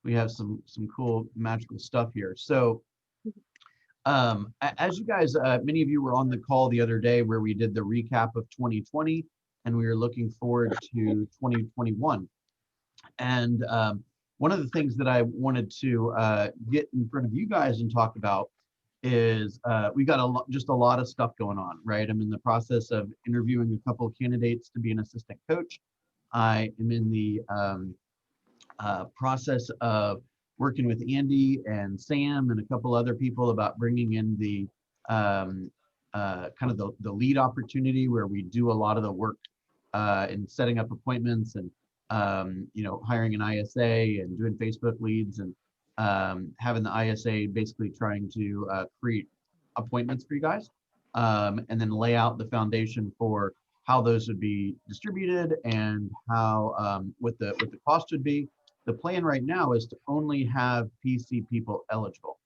we have some cool magical stuff here. So as you guys, many of you were on the call the other day where we did the recap of 2020, and we were looking forward to 2021. And one of the things that I wanted to get in front of you guys and talk about is we got just a lot of stuff going on, right? I'm in the process of interviewing a couple of candidates to be an assistant coach. I am in the process of working with Andy and Sam and a couple other people about bringing in the kind of the lead opportunity where we do a lot of the work in setting up appointments and hiring an ISA and doing Facebook leads and having the ISA basically trying to create appointments for you guys and then lay out the foundation for how those would be distributed and how what the cost would be. The plan right now is to only have PC people eligible.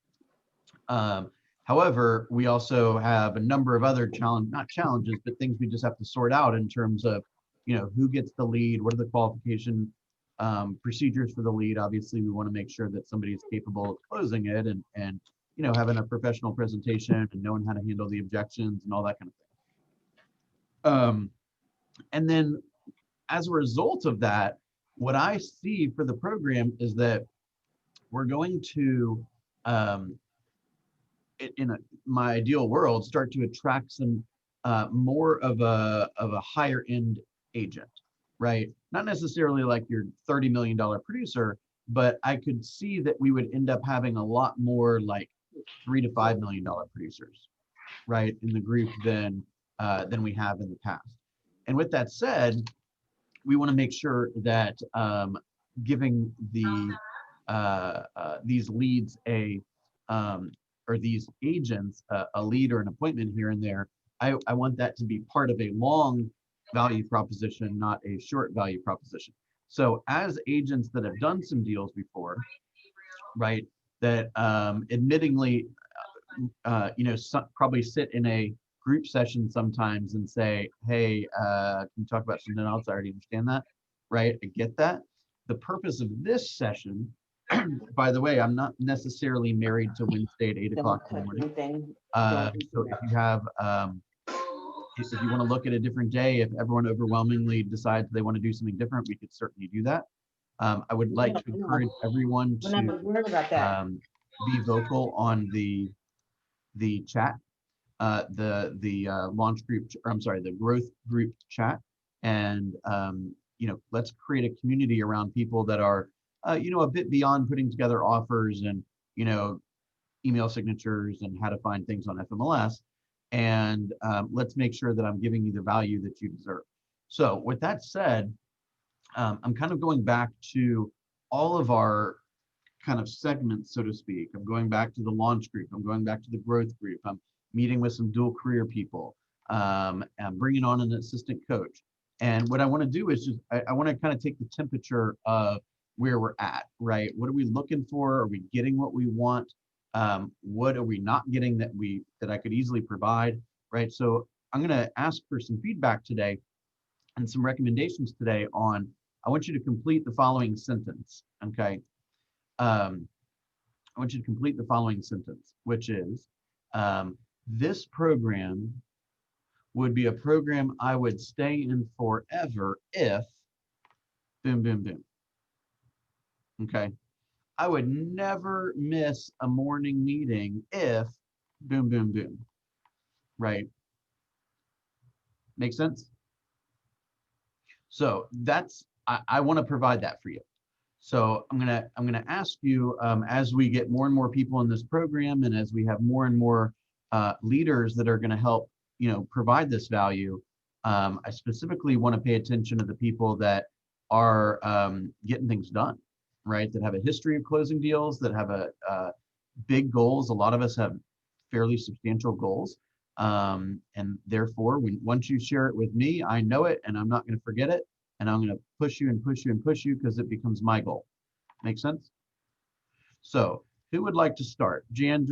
However, we also have a number of other not challenges, but things we just have to sort out in terms of, who gets the lead, what are the qualification procedures for the lead. Obviously, we want to make sure that somebody is capable of closing it and having a professional presentation and knowing how to handle the objections and all that kind of thing. And then as a result of that, what I see for the program is that we're going to, my ideal world, start to attract some more of a higher end agent, right? Not necessarily like your $30 million producer, but I could see that we would end up having a lot more like $3 to $5 million producers, right, in the group than we have in the past. And with that said, we want to make sure that giving these leads or these agents a lead or an appointment here and there, I want that to be part of a long value proposition, not a short value proposition. So as agents that have done some deals before, right, that admittingly, probably sit in a group session sometimes and say, hey, can you talk about something else? I already understand that, right? I get that. The purpose of this session, by the way, I'm not necessarily married to Wednesday at 8 o'clock in the morning. So if you have, if you want to look at a different day, if everyone overwhelmingly decides they want to do something different, we could certainly do that. I would like to encourage everyone to be vocal on the chat, the launch group, or I'm sorry, the growth group chat, and let's create a community around people that are a bit beyond putting together offers and email signatures and how to find things on FMLS, and let's make sure that I'm giving you the value that you deserve. So with that said, I'm kind of going back to all of our kind of segments, so to speak. I'm going back to the launch group. I'm going back to the growth group. I'm meeting with some dual career people. I'm bringing on an assistant coach. And what I want to do is just, I want to kind of take the temperature of where we're at, right? What are we looking for? Are we getting what we want? What are we not getting that I could easily provide, right? So I'm going to ask for some feedback today and some recommendations today on, I want you to complete the following sentence, okay? I want you to complete the following sentence, which is, this program would be a program I would stay in forever if, boom, boom, boom, okay? I would never miss a morning meeting if, boom, boom, boom, right? Make sense? So that's, I want to provide that for you. So I'm gonna ask you, as we get more and more people in this program, and as we have more and more leaders that are going to help, provide this value, I specifically want to pay attention to the people that are getting things done, right? That have a history of closing deals, that have a big goals. A lot of us have fairly substantial goals, and therefore, once you share it with me, I know it, and I'm not going to forget it. And I'm going to push you and push you and push you because it becomes my goal. Make sense? So who would like to start? Jan,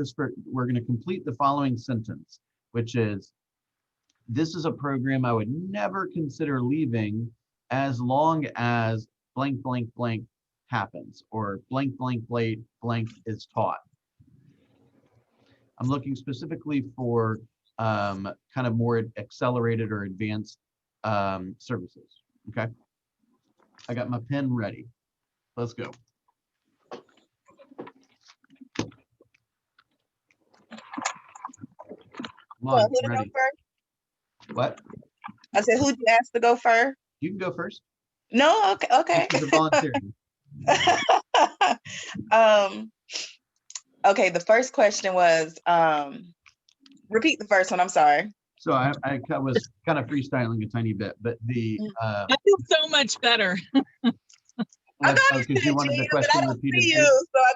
we're going to complete the following sentence, which is, this is a program I would never consider leaving as long as blank, blank, blank happens, or blank, blank, blank, blank is taught. I'm looking specifically for kind of more accelerated or advanced services. Okay. I got my pen ready. Let's go. Come on, So who to ready. go first? What? I said, who'd you ask to go first? You can go first. No, okay, Just volunteering. Okay, the first question was, repeat the first one, I'm sorry. So I was kind of freestyling a tiny bit, but the I feel so much better. I know you because you wanted the did, but I question don't repeated. see you, so I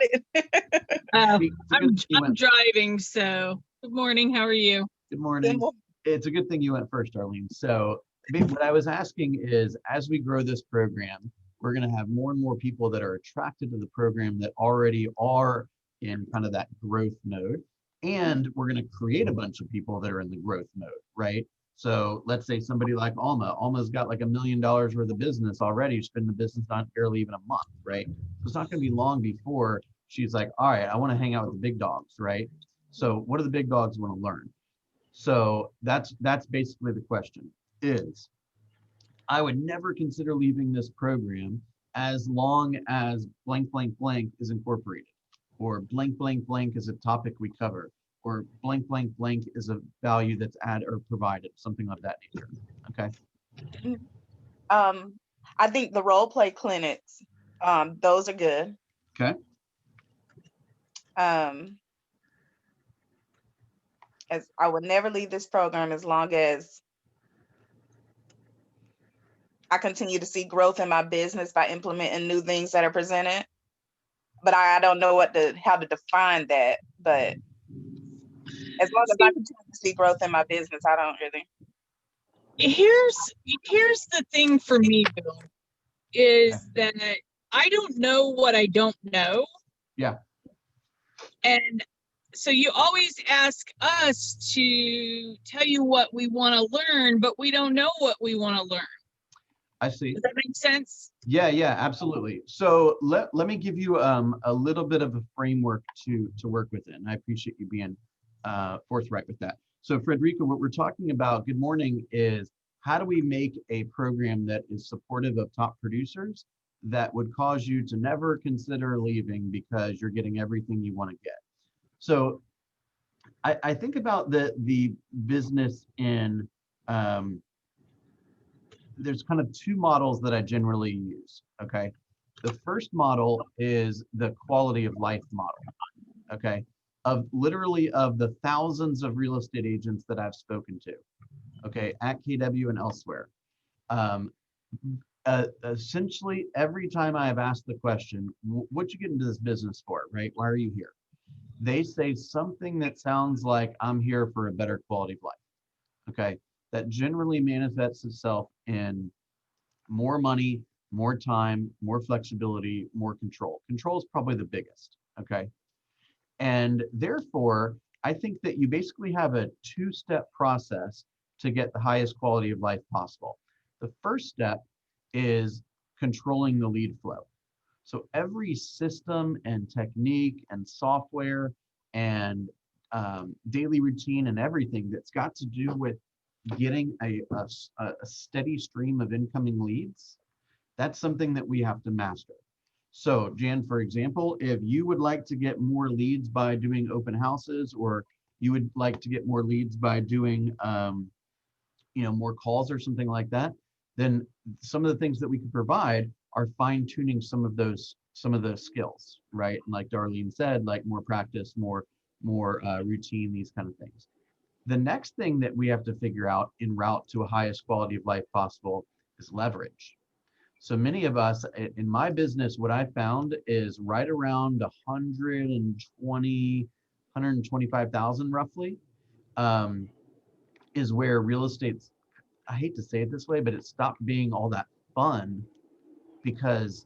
didn't. I'm driving, so good morning. How are you? Good morning. It's a good thing you went first, Arlene. So what I was asking is, as we grow this program, we're going to have more and more people that are attracted to the program that already are in kind of that growth mode. And we're going to create a bunch of people that are in the growth mode, right? So let's say somebody like Alma. Alma's got like $1 million worth of business already. She's been in the business not barely even a month, right? So it's not going to be long before she's like, all right, I want to hang out with the big dogs, right? So what do the big dogs want to learn? So that's basically the question. Is I would never consider leaving this program as long as blank, blank, blank is incorporated, or blank, blank, blank is a topic we cover, or blank, blank, blank is a value that's added or provided, something of that nature. Okay. I think the role play clinics, those are good. Okay. As I would never leave this program as long as I continue to see growth in my business by implementing new things that are presented. But I don't know how to define that. But as long as I continue to see growth in my business, I don't really. Here's the thing for me, Bill, is that I don't know what I don't know. Yeah. And so you always ask us to tell you what we want to learn, but we don't know what we want to learn. I see. Does that make sense? Yeah, absolutely. So let me give you a little bit of a framework to work within. I appreciate you being forthright with that. So Frederica, what we're talking about, good morning, is how do we make a program that is supportive of top producers that would cause you to never consider leaving because you're getting everything you want to get. So I think about the business in there's kind of two models that I generally use, okay? The first model is the quality of life model, okay? Of the thousands of real estate agents that I've spoken to, okay, at KW and elsewhere. Essentially, every time I have asked the question, what'd you get into this business for, right? Why are you here? They say something that sounds like, I'm here for a better quality of life, okay? That generally manifests itself in more money, more time, more flexibility, more control. Control is probably the biggest, okay? And therefore, I think that you basically have a two-step process to get the highest quality of life possible. The first step is controlling the lead flow. So every system and technique and software and daily routine and everything that's got to do with getting a steady stream of incoming leads, that's something that we have to master. So Jan, for example, if you would like to get more leads by doing open houses, or you would like to get more leads by doing more calls or something like that, then some of the things that we can provide are fine-tuning some of those skills, right? And like Darlene said, like more practice, more routine, these kind of things. The next thing that we have to figure out en route to a highest quality of life possible is leverage. So many of us in my business, what I found is right around 125,000 roughly, is where real estate's, I hate to say it this way, but it stopped being all that fun because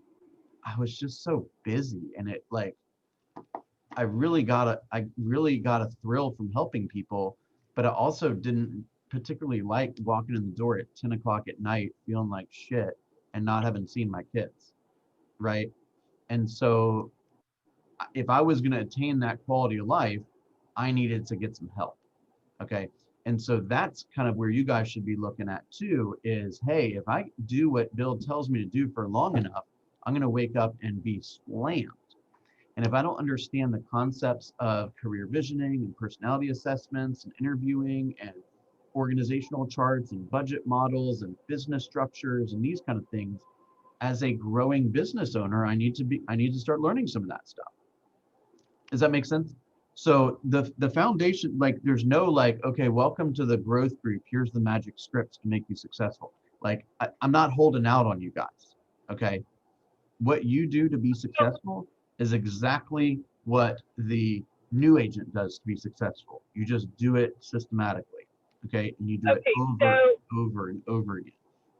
I was just so busy, and it like, I really got a thrill from helping people, but I also didn't particularly like walking in the door at 10 o'clock at night feeling like shit and not having seen my kids, right? And so if I was going to attain that quality of life, I needed to get some help. Okay. And so that's kind of where you guys should be looking at too is, hey, if I do what Bill tells me to do for long enough, I'm going to wake up and be slammed. And if I don't understand the concepts of career visioning and personality assessments and interviewing and organizational charts and budget models and business structures and these kind of things, as a growing business owner, I need to start learning some of that stuff. Does that make sense? So the foundation, like there's no like, okay, welcome to the growth group. Here's the magic scripts to make you successful. Like I'm not holding out on you guys. Okay. What you do to be successful is exactly what the new agent does to be successful. You just do it systematically. Okay. And you do it over and over again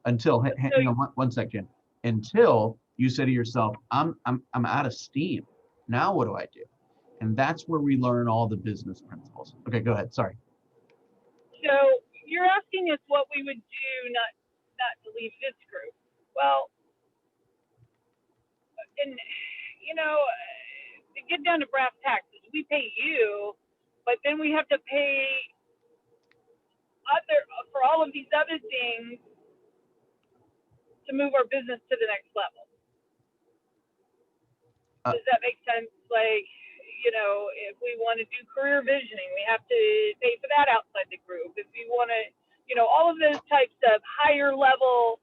until, hang on one second, until you say to yourself, I'm out of steam. Now what do I do? And that's where we learn all the business principles. Okay, go ahead. Sorry. So you're asking us what we would do not to leave this group. Well, and to get down to brass tacks, we pay you, but then we have to pay for all of these other things to move our business to the next level. Does that make sense? Like, if we want to do career visioning, we have to pay for that outside the group. If we want to, all of those types of higher level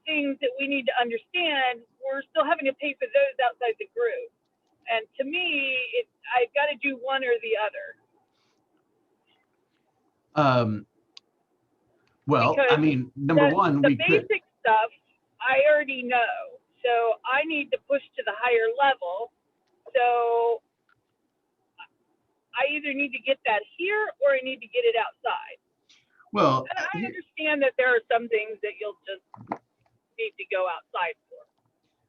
things that we need to understand, we're still having to pay for those outside the group. And to me, I've got to do one or the other. Well, because I mean, number one, the basic stuff I already know. So I need to push to the higher level. So I either need to get that here or I need to get it outside. Well, and I understand that there are some things that you'll just need to go outside for.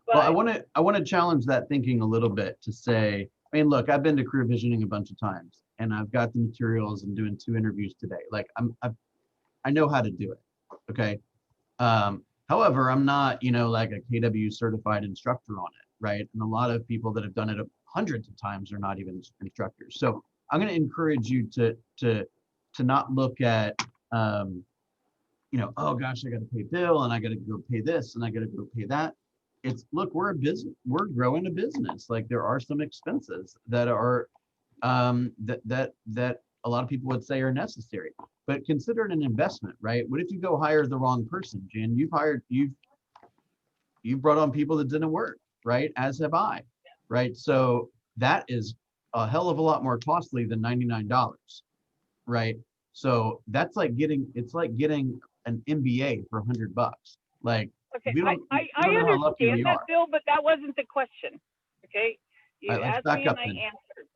But, well, I want to challenge that thinking a little bit to say, I mean, look, I've been to career visioning a bunch of times and I've got the materials and doing 2 interviews today. Like I know how to do it. Okay. However, I'm not, like a KW certified instructor on it. Right. And a lot of people that have done it hundreds of times are not even instructors. So I'm going to encourage you to not look at, oh gosh, I got to pay Bill and I got to go pay this and I got to go pay that. It's look, we're a business, we're growing a business. Like there are some expenses that are that a lot of people would say are necessary, but consider it an investment, right? What if you go hire the wrong person, Jan? You've brought on people that didn't work, right? As have I, right? So that is a hell of a lot more costly than $99, right? So that's like getting an MBA for $100. Like, okay, I understand that, Bill, but that wasn't the question. Okay, you asked me and I answered.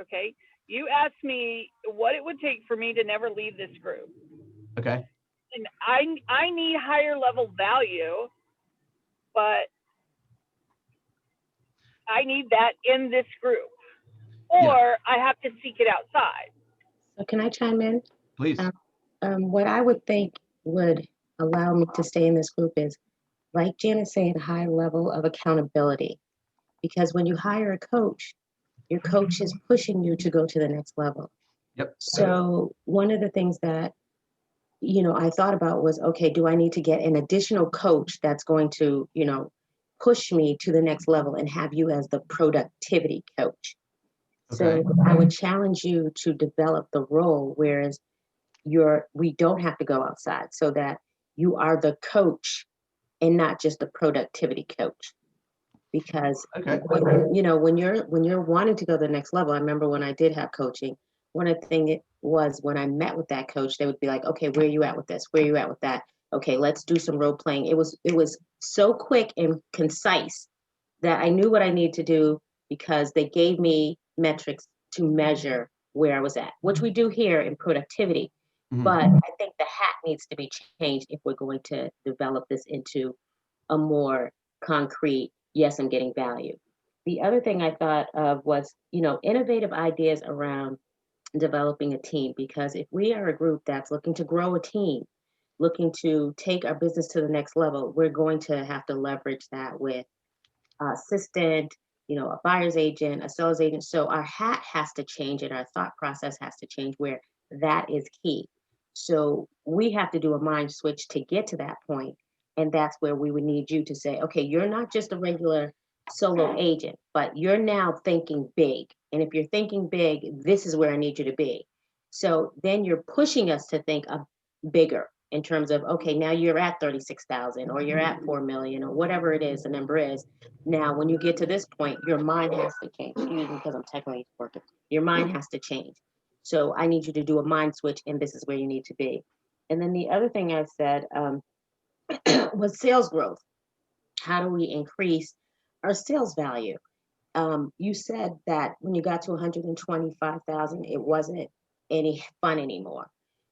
Okay, you asked me what it would take for me to never leave this group. Okay. And I need higher level value, but I need that in this group, or I have to seek it outside. So can I chime in? Please. What I would think would allow me to stay in this group is, like Janet said, a high level of accountability. Because when you hire a coach, your coach is pushing you to go to the next level. Yep. So one of the things that, I thought about was, okay, do I need to get an additional coach that's going to, push me to the next level and have you as the productivity coach? Okay. So I would challenge you to develop the role, whereas we don't have to go outside, so that you are the coach and not just the productivity coach. Because when you're wanting to go to the next level, I remember when I did have coaching, one of the things was when I met with that coach, they would be like, okay, where are you at with this? Where are you at with that? Okay, let's do some role playing. It was so quick and concise that I knew what I needed to do, because they gave me metrics to measure where I was at, which we do here in productivity. Mm-hmm. But I think the hat needs to be changed if we're going to develop this into a more concrete, yes, I'm getting value. The other thing I thought of was, innovative ideas around developing a team, because if we are a group that's looking to grow a team, looking to take our business to the next level, we're going to have to leverage that with assistant, a buyer's agent, a seller's agent. So our hat has to change and our thought process has to change where that is key. So we have to do a mind switch to get to that point. And that's where we would need you to say, okay, you're not just a regular solo agent, but you're now thinking big. And if you're thinking big, this is where I need you to be. So then you're pushing us to think of bigger in terms of, okay, now you're at 36,000 or you're at 4 million or whatever it is, the number is. Now, when you get to this point, your mind has to change. Excuse me, because I'm technically working. Your mind has to change. So I need you to do a mind switch, and this is where you need to be. And then the other thing I said was sales growth. How do we increase our sales value? You said that when you got to 125,000, it wasn't any fun anymore.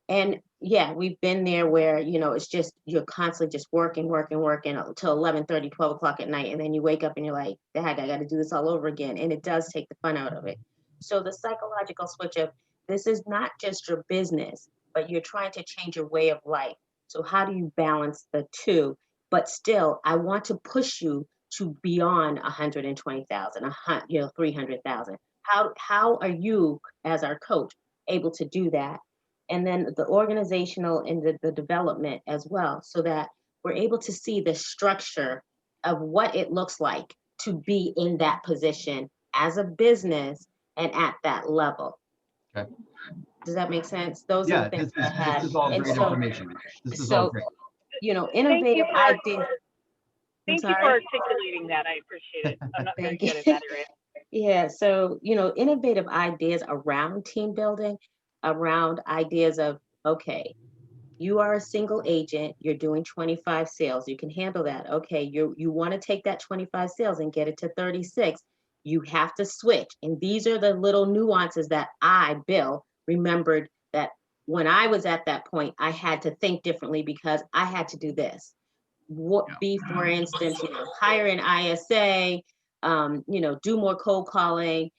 And yeah, we've been there where, it's just, you're constantly just working until 11:30, 12 o'clock at night. And then you wake up and you're like, dang, I got to do this all over again. And it does take the fun out of it. So the psychological switch of this is not just your business, but you're trying to change your way of life. So how do you balance the two? But still, I want to push you to beyond 120,000, 300,000. How are you as our coach able to do that? And then the organizational and the development as well, so that we're able to see the structure of what it looks like to be in that position as a business and at that level. Okay. Does that make sense? Those are Yeah, the things this I had. is all And great so, information. This is all great. Innovative ideas. Thank you for articulating that. I appreciate it. I'm not very good at that area. Yeah, so, innovative ideas around team building, around ideas of, okay, you are a single agent, you're doing 25 sales, you can handle that. Okay, you want to take that 25 sales and get it to 36. You have to switch. And these are the little nuances that I, Bill, remembered that when I was at that point, I had to think differently because I had to do this. What be, for instance, hire an ISA, do more cold calling,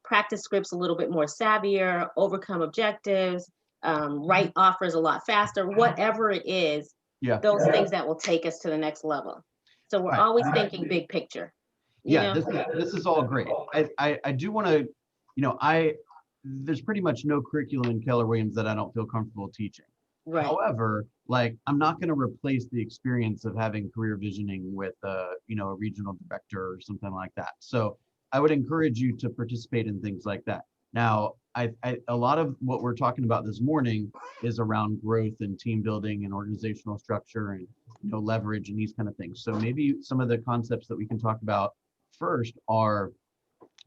practice scripts a little bit more savvier, overcome objectives, write offers a lot faster, whatever it is, those things that will take us to the next level. So we're always thinking big picture. Yeah, this is all great. I do want to, there's pretty much no curriculum in Keller Williams that I don't feel comfortable teaching. Right. However, I'm not going to replace the experience of having career visioning with a regional director or something like that. So I would encourage you to participate in things like that. Now, a lot of what we're talking about this morning is around growth and team building and organizational structure and leverage and these kind of things. So maybe some of the concepts that we can talk about first are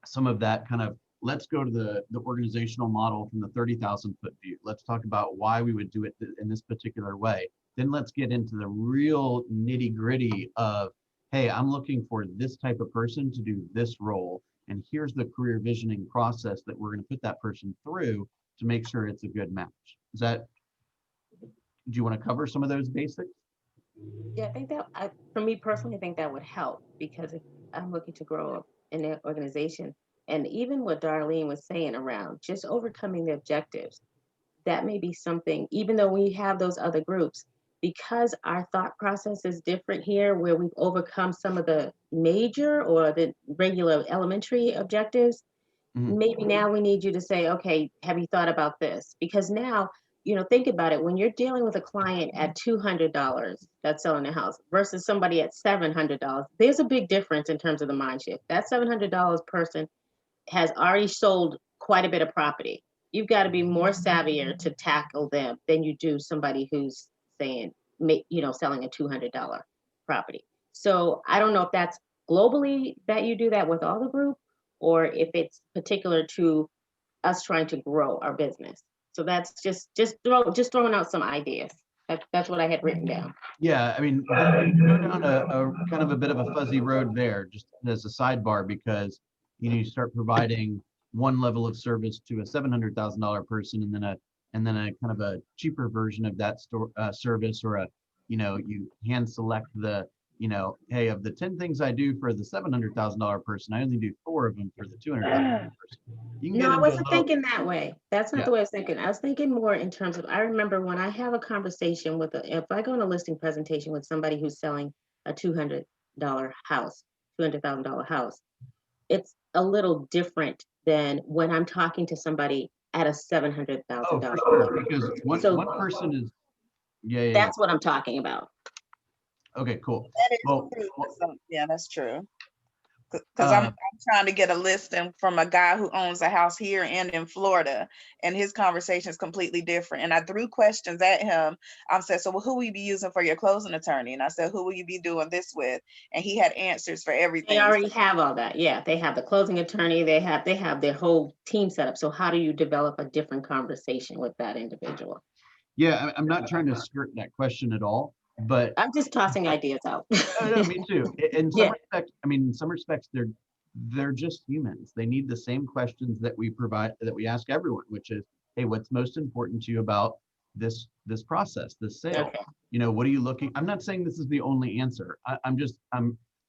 some of that kind of, let's go to the organizational model from the 30,000 foot view. Let's talk about why we would do it in this particular way. Then let's get into the real nitty gritty of, hey, I'm looking for this type of person to do this role. And here's the career visioning process that we're going to put that person through to make sure it's a good match. Do you want to cover some of those basics? Yeah, I think that, for me personally, I think that would help because if I'm looking to grow up in an organization, and even what Darlene was saying around just overcoming the objectives, that may be something, even though we have those other groups, because our thought process is different here, where we've overcome some of the major or the regular elementary objectives, maybe now we need you to say, okay, have you thought about this? Because now, think about it. When you're dealing with a client at $200 that's selling a house versus somebody at $700, there's a big difference in terms of the mind shift. That $700 person has already sold quite a bit of property. You've got to be more savvier to tackle them than you do somebody who's saying, selling a $200 property. So I don't know if that's globally that you do that with all the group, or if it's particular to us trying to grow our business. So that's just throwing out some ideas. That's what I had written down. Yeah, I mean, you're down a kind of a bit of a fuzzy road there, just as a sidebar, because you start providing one level of service to a $700,000 person, and then a kind of a cheaper version of that service, or you hand select the hey, of the 10 things I do for the $700,000 person, I only do 4 of them for the $200,000 person. No, I wasn't thinking that way. That's not the way I was thinking. I was thinking more in terms of, I remember when I have a conversation if I go on a listing presentation with somebody who's selling a $200 house, $200,000 house, it's a little different than when I'm talking to somebody at a $700,000 Oh, for sure, level. because one So person is, yeah. that's what I'm talking about. Okay, cool. That is Well, true. Yeah, that's true. Because uh, I'm trying to get a listing from a guy who owns a house here and in Florida, and his conversation is completely different. And I threw questions at him. I said, so who will you be using for your closing attorney? And I said, who will you be doing this with? And he had answers for They everything. already have all that. Yeah, they have the closing attorney. They have their whole team set up. So how do you develop a different conversation with that individual? yeah, I'm not trying to skirt that question at all, but I'm just tossing ideas out. no, me too. In some Yeah. respects, I mean, in some respects, they're just humans. They need the same questions that we provide, that we ask everyone, which is, hey, what's most important to you about this process, this sale? Okay. You know, what are you looking? I'm not saying this is the only answer. I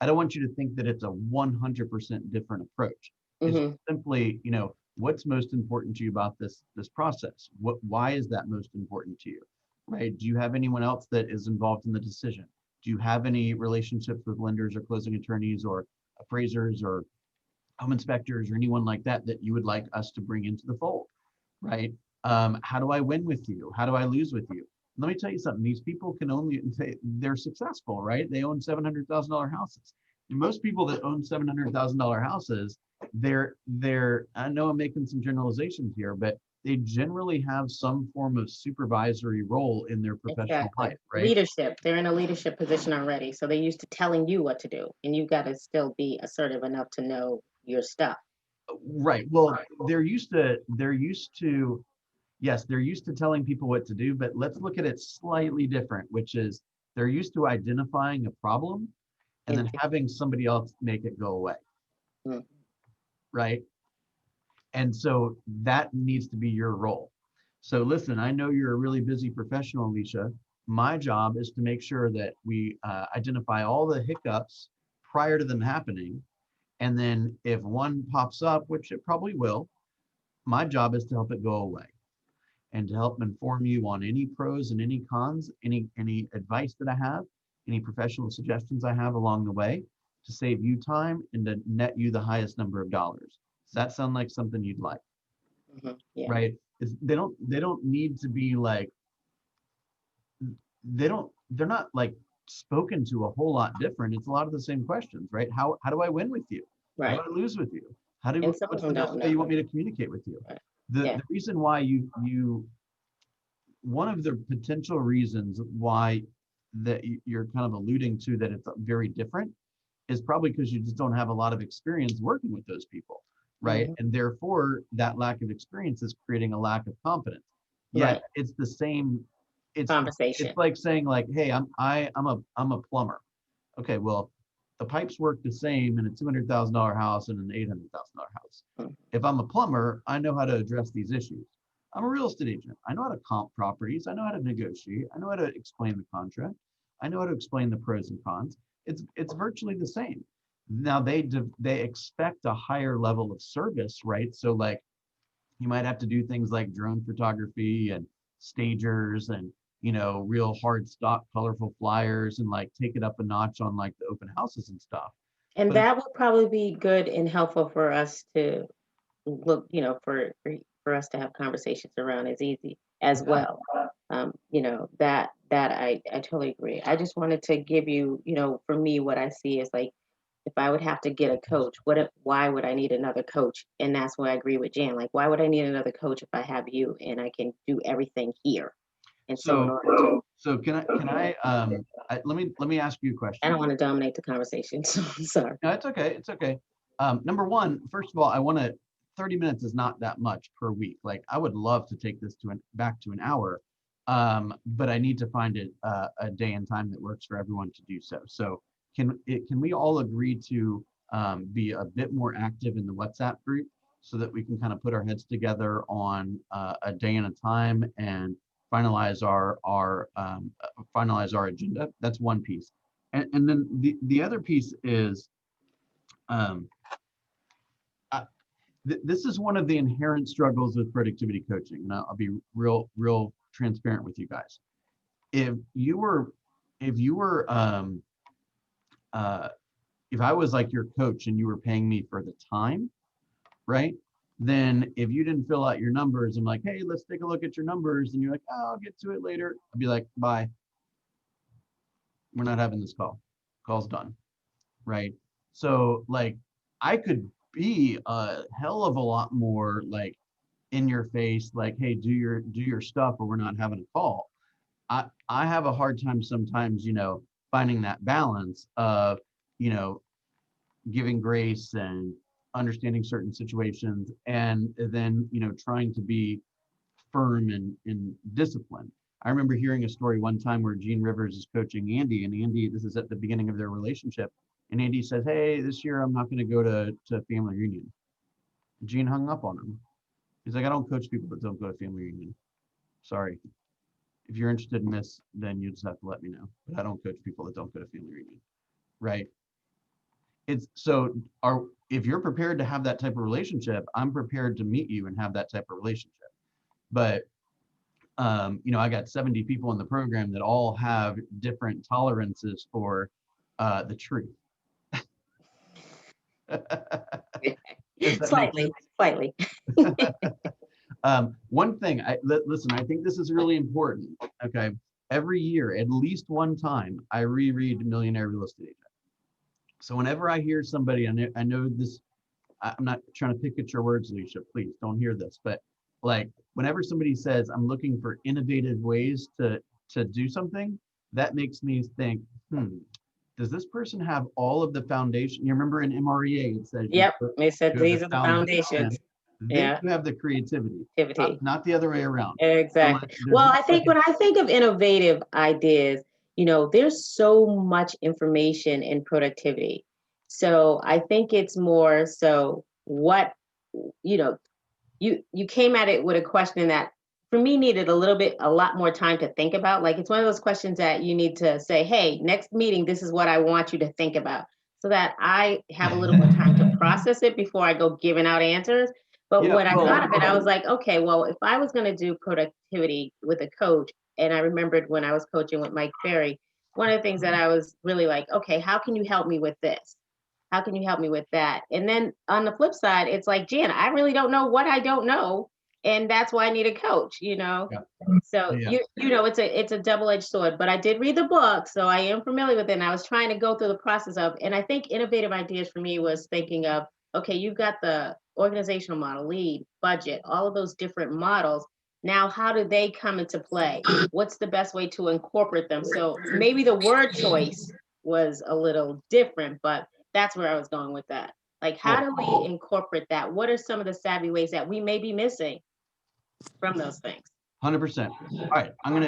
don't want you to think that it's a 100% different approach. It's hmm simply, you know, what's most important to you about this process? Why is that most important to you? Right? Do you have anyone else that is involved in the decision? Do you have any relationships with lenders or closing attorneys or appraisers or home inspectors or anyone like that that you would like us to bring into the fold, right? How do I win with you? How do I lose with you? Let me tell you something. These people can only, they're successful, right? They own $700,000 houses. And most people that own $700,000 houses, I know I'm making some generalizations here, but they generally have some form of supervisory role in their professional Exactly. life, right? Leadership. They're in a leadership position already. So they're used to telling you what to do. And you got to still be assertive enough to know your stuff. Right. Well, yes, they're used to telling people what to do, but let's look at it slightly different, which is they're used to identifying a problem and then And having somebody else make it go away, mm, right? And so that needs to be your role. So listen, I know you're a really busy professional, Alicia. My job is to make sure that we identify all the hiccups prior to them happening. And then if one pops up, which it probably will, my job is to help it go away and to help inform you on any pros and any cons, any advice that I have, any professional suggestions I have along the way to save you time and to net you the highest number of dollars. Does that sound like something you'd like? yeah. Right? They don't need to be like, they're not like spoken to a whole lot different. It's a lot of the same questions, right? How do I win with you? How Right. do I lose with you? And some of What's them the best don't way you know. want me to communicate with you? Right. The Yeah. the reason why one of the potential reasons why that you're kind of alluding to that it's very different is probably because you just don't have a lot of experience working with those people, right? Mhm. And therefore that lack of experience is creating a lack of confidence. Yet Right. it's the same, it's Conversation. like saying like, hey, I'm a plumber. Okay, well, the pipes work the same in a $200,000 house and an $800,000 house. Mhm. If I'm a plumber, I know how to address these issues. I'm a real estate agent. I know how to comp properties. I know how to negotiate. I know how to explain the contract. I know how to explain the pros and cons. It's virtually the same. Now they expect a higher level of service, right? So like you might have to do things like drone photography and stagers and real hard stock colorful flyers and like take it up a notch on like the open houses and stuff. And But that would probably be good and helpful for us to look, for us to have conversations around as easy as yeah, well. That I totally agree. I just wanted to give you, for me, what I see is like if I would have to get a coach, why would I need another coach? And that's where I agree with Jan. Like, why would I need another coach if I have you and I can do everything here? And so in so order to, so let me ask you a I don't question. want to dominate the conversation. So I'm sorry. No, it's okay. It's okay. Number one, first of all, 30 minutes is not that much per week. Like I would love to take this back to an hour. But I need to find a day and time that works for everyone to do so. So can we all agree to be a bit more active in the WhatsApp group so that we can kind of put our heads together on a day and a time and finalize our agenda? That's one piece. And then the other piece is um, this is one of the inherent struggles with productivity coaching. And I'll be real transparent with you guys. If you were uh, if I was like your coach and you were paying me for the time, right? Then if you didn't fill out your numbers, I'm like, hey, let's take a look at your numbers. And you're like, oh, I'll get to it later. I'd be like, bye. We're not having this call. Call's done, right? So like, I could be a hell of a lot more like in your face, like, hey, do your stuff or we're not having a call. I have a hard time sometimes, finding that balance of, giving grace and understanding certain situations, and then, trying to be firm and disciplined. I remember hearing a story one time where Gene Rivers is coaching Andy, and Andy, this is at the beginning of their relationship, and Andy says, hey, this year I'm not going to go to family reunion. Gene hung up on him. He's like, I don't coach people that don't go to family reunion. Sorry. If you're interested in this, then you just have to let me know. But I don't coach people that don't go to family reunion, right? It's so if you're prepared to have that type of relationship, I'm prepared to meet you and have that type of relationship. But I got 70 people in the program that all have different tolerances for the truth. Slightly. One thing, listen, I think this is really important. Okay. Every year, at least one time, I reread Millionaire Real Estate Agent. So whenever I hear somebody, I know this, I'm not trying to pick at your words, Alicia, please don't hear this, but like whenever somebody says, I'm looking for innovative ways to do something, that makes me think, does this person have all of the foundation? You remember in MREA, it says, Yep, it said you have these are the foundations. Then Yeah. you have the creativity, Activity. not the other way around. Exactly. So Well, I think when I think of innovative ideas, there's so much information in productivity. So I think it's more so what, you came at it with a question that for me needed a lot more time to think about. Like it's one of those questions that you need to say, hey, next meeting, this is what I want you to think about, so that I have a little more time to process it before I go giving out answers. But Yeah, when I thought of it, I was like, okay, well, if I was going to do productivity with a coach, and I remembered when I was coaching with Mike Ferry, one of the things that I was really like, okay, how can you help me with this? How can you help me with that? And then on the flip side, it's like, Jan, I really don't know what I don't know. And that's why I need a coach, Yeah. So Yeah. it's a double-edged sword, but I did read the book, so I am familiar with it. And I was trying to go through the process of, and I think innovative ideas for me was thinking of, okay, you've got the organizational model, lead, budget, all of those different models. Now, how do they come into play? What's the best way to incorporate them? So maybe the word choice was a little different, but that's where I was going with that. Like, how do we incorporate that? What are some of the savvy ways that we may be missing from those things? 100%. All right, I'm going to